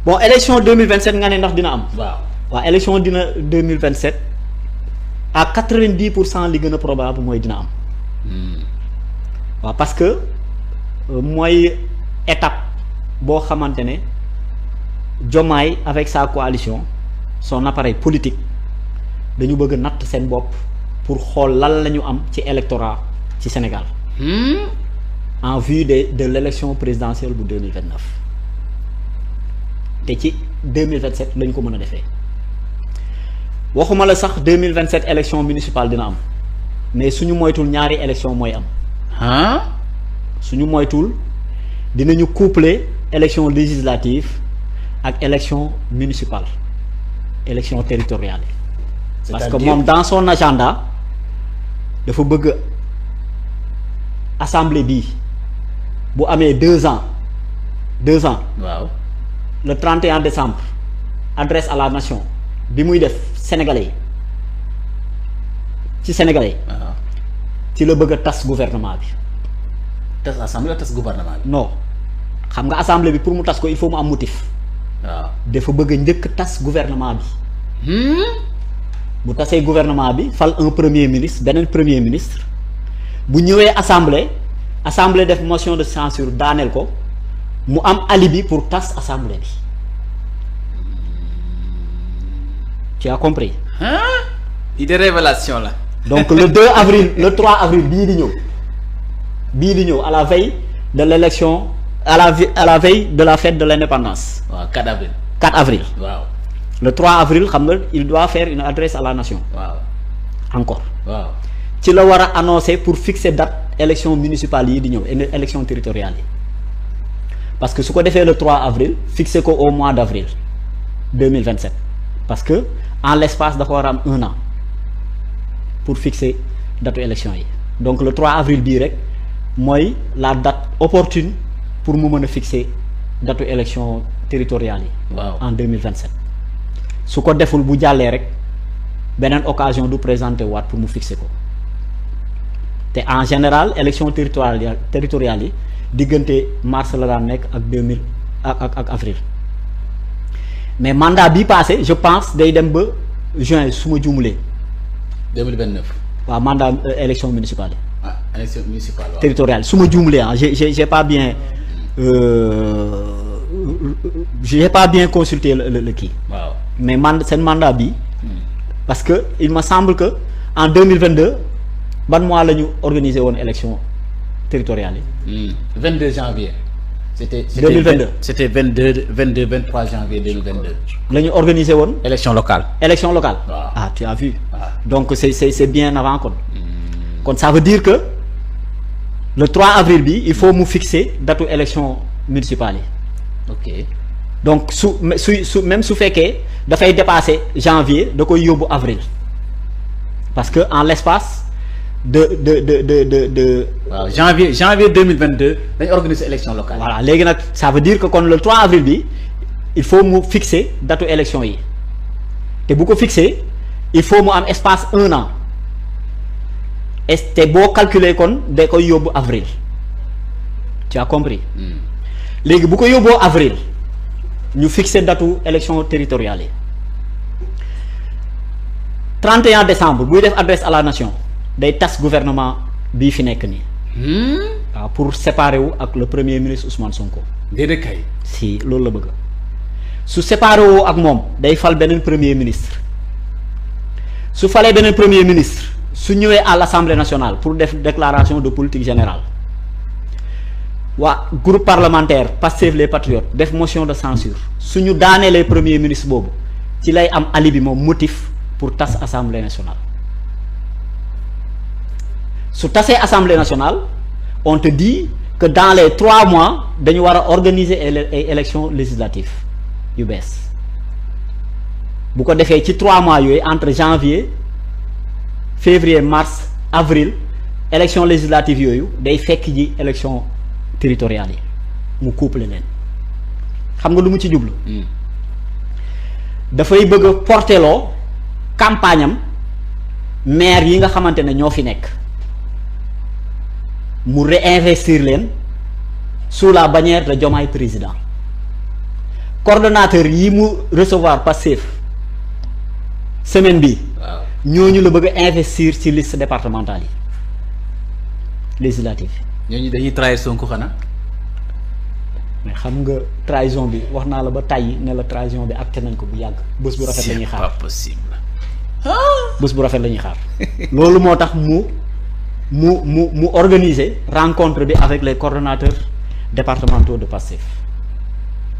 bon élection 2027 nga ne ndax dina am. waaw élection dina 2027 à 90% li gën a probable mooy dina am. waaw parce que mooy étape boo xamante ne Diomaye avec sa coalition son appareil politique dañu bëgg natt seen bopp pour xool lan la ñu am ci électorat ci Sénégal. En vue de l'élection présidentielle bu 2029 te ci 2027 lañ ko mën a defee waxuma la sax 2027 élection municipale dina am mais suñu moytul ñaari élection mooy am. suñu moytul dinañu coupler élection législative ak élection municipale élection territoriale. parce que moom dans son agenda dafa bëgg assemblée bii bu amee 2 ans. waaw le 31 décembre adresse à la nation bi muy def sénégalais yi ci sénégalais yi. waaw ci la bëgg a tas gouvernement bi. tas assemblée tas gouvernement bi. non xam nga assemblée bi pour mu tas ko il faut mu am motif. waaw dafa bëgg a njëkk tas gouvernement bi. bu tasee gouvernement bi fal un premier ministre beneen premier ministre bu ñëwee assemblée def motion de censure daaneel ko mu am alibi pour tas assemblée bi. tu as compris. idée révélation la. donc le 2 avril le 3 avril bii di ñëw à la veille de l'élection à la veille de la fête de l'indépendance. waaw 4 avril. 4 avril. waaw. le 3 avril xam nga il doit faire une adresse à la nation. waaw. encore. waaw. ci la war a annoncer pour fixer date élection municipale yi di ñëw élection territoriale yi parce que su ko defee le 3 avril fixer ko au mois d'avril 2027 parce que en l'espace dafa war a am 1 an pour fixer datu élection yi donc le 3 avril bii rek mooy la date opportune pour mu mën a fixer datu élection territoriale yi. waaw en 2027 su ko deful bu jàllee rek beneen occasion du présenter waat pour mu fixer ko. te en général élection territoriale yi diggante mars la daan nekk ak 2000 ak avril mais mandat bi passé je pense day dem ba juin su ma juumulee. 2029. waaw mandat élection municipale yi. élection municipale waaw. territoriale su ma juumulee j'ai pas bien j'ai pas bien consulté le kii. waaw mais seen mandat bi parce que il me semble que en 2022. ban mois la ñu organiser woon élection territoriale yi. 22 janvier. c'était 2022 c'était 23 janvier 2022. la ñu organiser woon. élection locale. waaw. Ah tu as vu. donc c'est bien avant kon. kon ça veut dire que le 3 avril bi il faut mu fixer datu élection municipale yi. ok donc même su fekkee dafay dépasser janvier da koy yóbbu avril parce que en l'espace waaw janvier 2022 dañu organiser élection locale. voilà léegi nag ça veut dire que kon le 3 avril bi il faut mu fixer datu élection yi te bu ko fixer il faut mu am espace 1 an te boo calculer kon da koy yóbbu avril tu as compris. léegi bu ko yóbboo avril ñu fixer datu élection territoriale yi 31 décembre buy def adresse à la nation. day tas gouvernement bii fi nekk nii. waaw pour séparer wu ak le premier ministre Ousmane Sonko. déedéet kay. si loolu la bëgg su séparer woo ak moom day fal beneen premier ministre su falee beneen premier ministre su ñëwee à l'Assemblée nationale pour def déclaration de politique générale waa groupe parlementaire Pastef les Patriotes def motion de censure su ñu daaneelee premier ministre boobu ci lay am alibi moom motif pour tas Assemblée nationale. su tasee Assemblée nationale on te dit que dans les 3 mois dañu war a organiser ay élections législatives yu bees bu ko defee ci 3 mois yooyu entre janvier février mars avril élections législatives yooyu day fekk ji élections territoriales yi mu couple leen xam nga lu mu ci jublu. dafay bëgg a porteloo campagne am maire yi nga xamante ne ñoo fi nekk. mu réinvestir leen sous la bannière de Diomaye président coordonnateur yi mu recevoir Pastef semaine bi ñooñu la bëgg a investir ci liste départementale yi législative. ñooñu dañuy trahir Sonko xanaa. mais xam nga trahison bi wax naa la ba tàyyi ne la trahison bi acté nañ ko bu yàgg. bés bu rafet la ñuy xaar c'est pas possible. bés bu rafet la ñuy xaar. loolu moo tax mu organiser rencontre bi avec les coordonnateurs départementaux de Pastef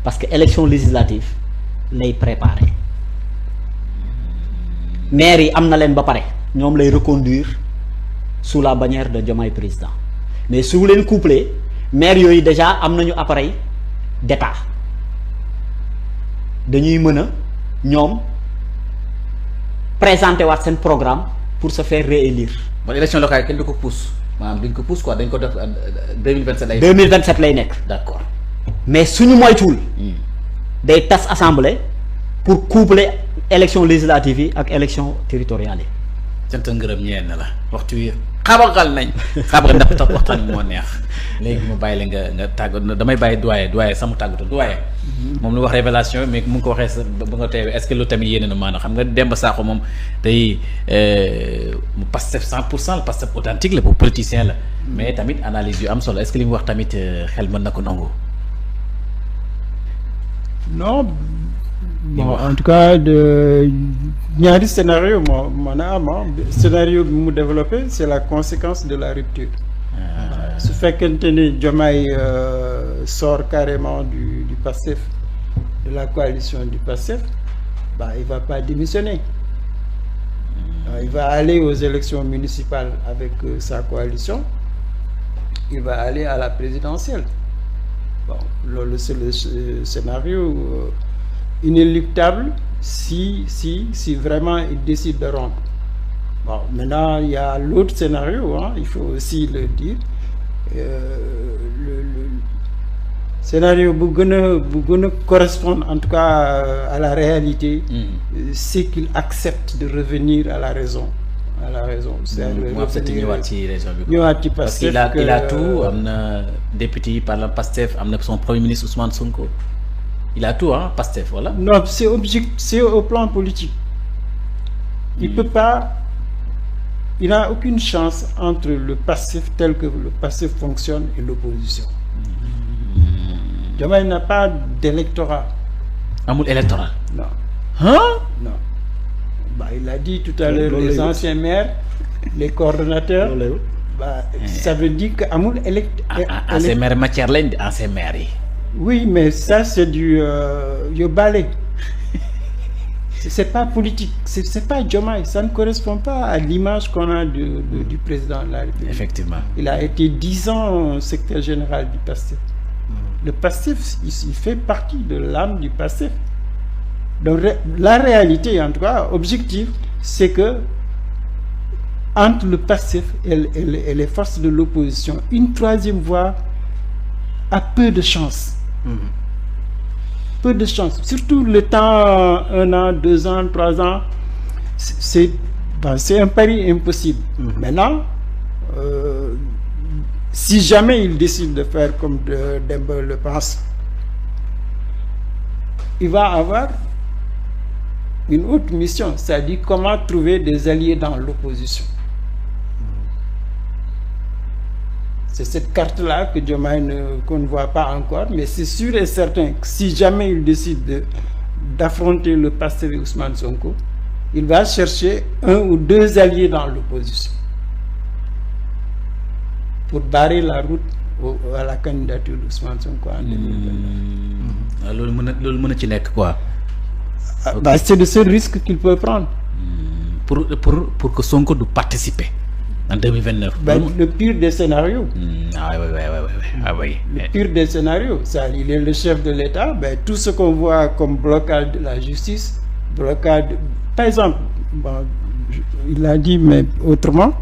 parce que élection législative lay préparer maire yi am na leen ba pare ñoom lay reconduire sous la bannière de Diomaye président mais su leen couplé maire yooyu déjà am nañu appareil d'état dañuy mën a ñoom présenter waat seen programme pour se faire réélire. bon élection locale kenn du ko pousse maanaam duñ ko pousse quoi dañ ko def 2027 lay. 2027 lay nekk. d'accord mais suñu moytuwul. day tas assemblée pour coupler élection législative yi ak élection territoriale yi. sant ngërëm ñeen na la waxtu wi xabaxal nañ xabaxal ndax tax waxtaan bi moo neex léegi ma bàyyi la nga tàggat damay bàyyi doyen sama tàggatu doyen. moom lu wax révélation mais mu ngi ko waxee sa ba nga teewee est-ce que lu tamit yéene na maanaam xam nga Demba Sakho moom tey mu Pastef 100% la Pastef authentique la bu politicien la mais tamit analyse yu am solo est-ce que li mu wax tamit xel mën na ko nangu. non bon en tout cas ñaari scénario scénario bi mu développé c'est la conséquence de la rupture. su fekkente ni Diomaye sort carrément du PASTEF, de la coalition du PASTEF, il va pas démissionner. Il va aller aux élections municipales avec sa coalition. Il va aller à la présidentielle. Bon, c'est le scénario inéluctable si vraiment il décide de rompre. Bon, maintenant il y a l'autre scénario, il faut aussi le dire. Le scénario bu gën a correspondre en tout cas à la réalité, c'est qu'il accepte de revenir à la raison. ñëwaat ci région bi ñëwaat ci parce qu'il a tout, am na député yi par la Pastef, am na son premier ministre Ousmane Sonko, il a tout Pastef, voilà. Non, c'est au plan politique. Il peut pas. Il n'a aucune chance entre le Pastef tel que le Pastef fonctionne et l'opposition. Diomaye n'a pas d'électorat. Amul électoral. Non. Non. Il a dit tout à l'heure les anciens maires, les coordonnateurs. Ça veut dire que amul ancien maire matière lañ ancien maire yi. Oui, mais ça c'est du yóbbaale. C'est pas politique, c'est pas Diomaye, ça ne correspond pas à l'image qu'on a du président de la République. Effectivement. Il a été 10 ans secrétaire général du PASTEF. Le PASTEF, il fait partie de l'âme du PASTEF. Donc la réalité, en tout cas, objective, c'est que entre le PASTEF et les forces de l'opposition, une troisième voie a peu de chance. Peu de chance, surtout le temps 1 an, 2 ans, 3 ans, c'est un pari impossible. Maintenant, si jamais il décide de faire comme Demba le pense, il va avoir une autre mission, c'est-à-dire comment trouver des alliés dans l'opposition. C'est cette carte-là que Diomaye qu'on ne voit pas encore, mais c'est sûr et certain que si jamais il décide d'affronter le Pastef et Ousmane Sonko, il va chercher 1 ou 2 alliés dans l'opposition pour barrer la route à la candidature d'Ousmane Sonko en 2029. loolu mën a ci nekk quoi. C'est le seul risque qu'il peut prendre. Pour que Sonko du participer en 2029. Le pire des scénarios. Oui. Le pire des scénarios, il est le chef de l'État. Tout ce qu'on voit comme blocage de la justice, blocage. Par exemple, il l'a dit, mais autrement,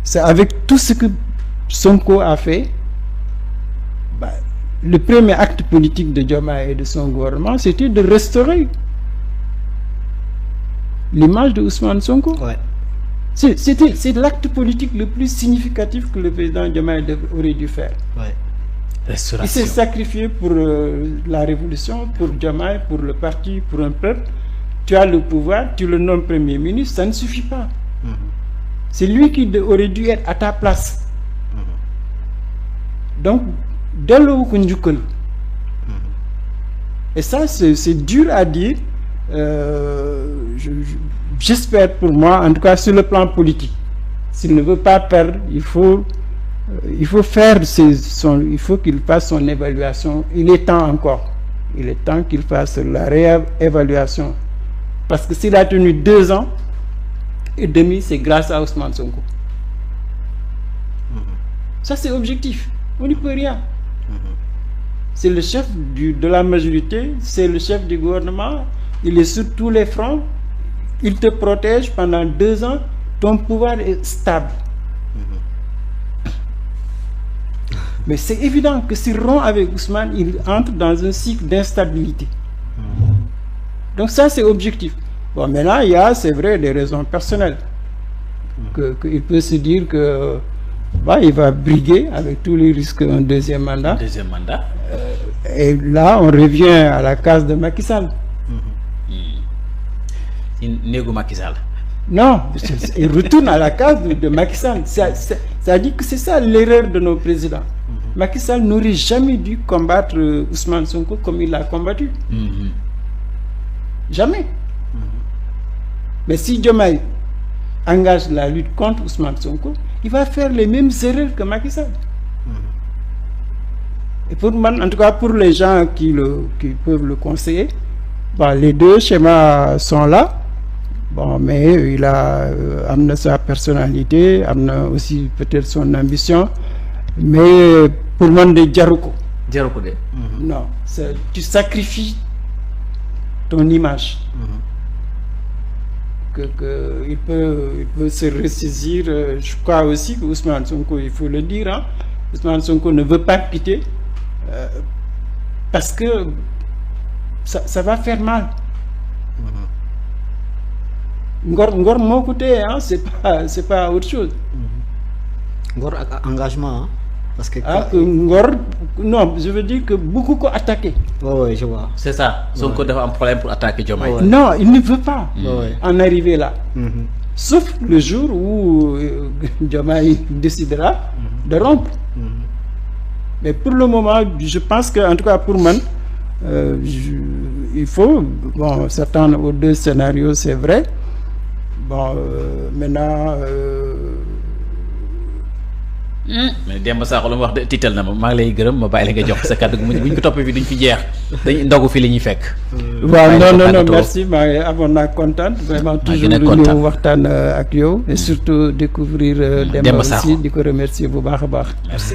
c'est avec tout ce que Sonko a fait. Le premier acte politique de Diomaye et de son gouvernement, c'était de restaurer l'image de Ousmane Sonko. Ouais. C'est l'acte politique le plus significatif que le président Diomaye aurait dû faire. Ouais. Il s'est sacrifié pour la révolution, pour Diomaye, pour le parti, pour un peuple. Tu as le pouvoir, tu le nommes Premier ministre, ça ne suffit pas. C'est lui qui aurait dû être à ta place. Donc, delloo ko njukkal. Et ça, c'est dur à dire. J'espère pour moi, en tout cas sur le plan politique, s'il ne veut pas perdre, il faut faire il faut qu'il fasse son évaluation. Il est temps encore. Il est temps qu'il fasse la réévaluation. Parce que s'il a tenu 2 ans et demi, c'est grâce à Ousmane Sonko. Ça, c'est objectif. On n'y peut rien. C'est le chef de la majorité, c'est le chef du gouvernement. Il est sur tous les fronts. Il te protège pendant 2 ans. Ton pouvoir est stable. Mais c'est évident que s'il rompt avec Ousmane, il entre dans un cycle d'instabilité. Donc ça, c'est objectif. Bon, maintenant, il y a, c'est vrai, des raisons personnelles. Il peut se dire que il va briguer avec tous les risques un deuxième mandat. Et là, on revient à la case de Macky Sall. Négo Macky Sall. Non, il retourne à la case de Macky Sall. Ça dit que c'est ça l'erreur de nos présidents. Macky Sall n'aurait jamais dû combattre Ousmane Sonko comme il l'a combattu. Jamais. Mais si Diomaye engage la lutte contre Ousmane Sonko, il va faire les mêmes erreurs que Macky Sall. Et pour moi, en tout cas pour les gens qui peuvent le conseiller, les deux schémas sont là. Bon, mais il a amené sa personnalité, amené aussi peut-être son ambition. Mais pour moi, de Djarouko. Non, tu sacrifies ton image. Il peut se ressaisir. Je crois aussi que Ousmane Sonko, il faut le dire, hein, Ousmane Sonko ne veut pas quitter parce que ça va faire mal. Ngor moo ko téye, hein, c'est pas autre chose. Ngor ak engagement, hein, parce que Ngor, non, je veux dire que beaucoup ko attaqué. Oui, je vois. C'est ça. Sonko dafa am problème pour attaquer Diomaye. Non, il ne veut pas en arriver là. Sauf le jour où Diomaye décidera de rompre. Mais pour le moment, je pense que, en tout cas pour moi, il faut s'attendre aux 2 scénarios, c'est vrai. Maintenant. Mais Demba Sakho lu mu wax de tiital na ma maa ngi lay gërëm ma bàyyi la nga jox sa kàddu bu ñu ko toppee fii duñ fi jeex dañ ndogu fi li ñuy fekk. non merci maa ngi amoon naa kontaan vraiment toujours ñëw waxtaan ak yow et surtout découvrir Demba aussi di ko remercier bu baax a baax. Merci.